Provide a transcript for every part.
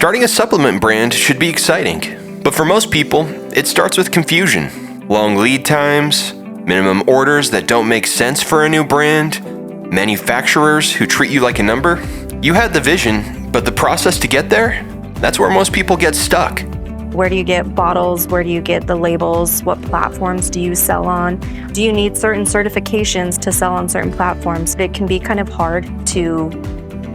Starting a supplement brand should be exciting, but for most people, it starts with confusion. Long lead times, minimum orders that don't make sense for a new brand, manufacturers who treat you like a number. You had the vision, but the process to get there? That's where most people get stuck. Where do you get bottles? Where do you get the labels? What platforms do you sell on? Do you need certain certifications to sell on certain platforms? It can be kind of hard to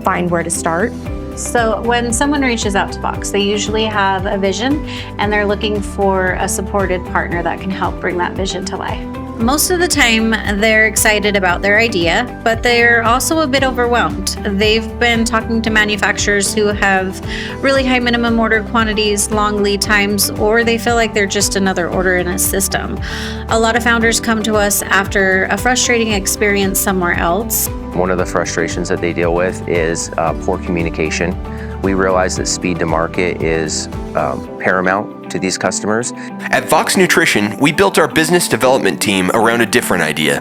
find where to start. So when someone reaches out to Vox, they usually have a vision and they're looking for a supported partner that can help bring that vision to life. Most of the time, they're excited about their idea, but they're also a bit overwhelmed. They've been talking to manufacturers who have really high minimum order quantities, long lead times, or they feel like they're just another order in a system. A lot of founders come to us after a frustrating experience somewhere else. One of the frustrations that they deal with is poor communication. We realize that speed to market is paramount to these customers. At Vox Nutrition, we built our business development team around a different idea,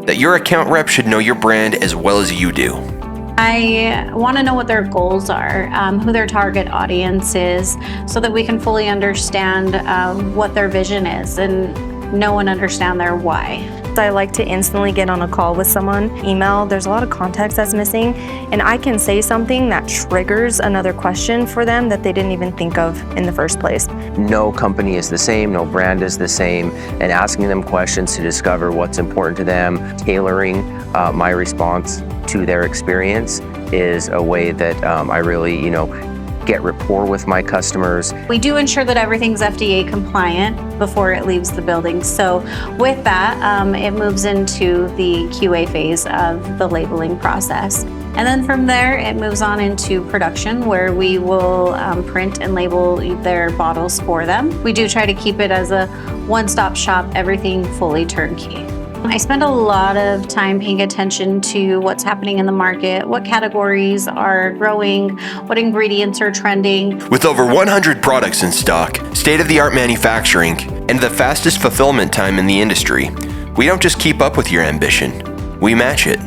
that your account rep should know your brand as well as you do. I want to know what their goals are, who their target audience is, so that we can fully understand what their vision is and know and understand their why. I like to instantly get on a call with someone. Email, there's a lot of context that's missing, and I can say something that triggers another question for them that they didn't even think of in the first place. No company is the same, no brand is the same, and asking them questions to discover what's important to them, tailoring my response to their experience is a way that I really, get rapport with my customers. We do ensure that everything's FDA compliant before it leaves the building. So with that, it moves into the QA phase of the labeling process. And then from there, it moves on into production where we will print and label their bottles for them. We do try to keep it as a one-stop shop, everything fully turnkey. I spend a lot of time paying attention to what's happening in the market, what categories are growing, what ingredients are trending. With over 100 products in stock, state-of-the-art manufacturing, and the fastest fulfillment time in the industry, we don't just keep up with your ambition, we match it.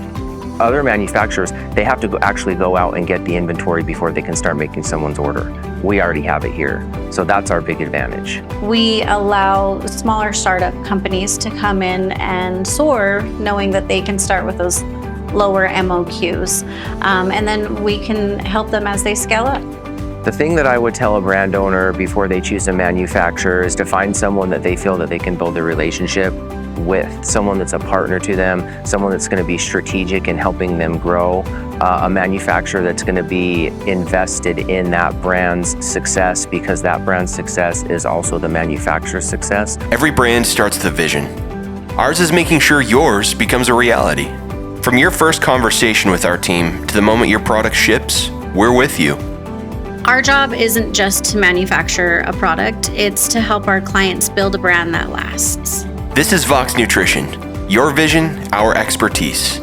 Other manufacturers, they have to actually go out and get the inventory before they can start making someone's order. We already have it here, so that's our big advantage. We allow smaller startup companies to come in and soar, knowing that they can start with those lower MOQs, and then we can help them as they scale up. The thing that I would tell a brand owner before they choose a manufacturer is to find someone that they feel that they can build a relationship with, someone that's a partner to them, someone that's going to be strategic in helping them grow, a manufacturer that's going to be invested in that brand's success because that brand's success is also the manufacturer's success. Every brand starts with a vision. Ours is making sure yours becomes a reality. From your first conversation with our team to the moment your product ships, we're with you. Our job isn't just to manufacture a product, it's to help our clients build a brand that lasts. This is Vox Nutrition. Your vision, our expertise.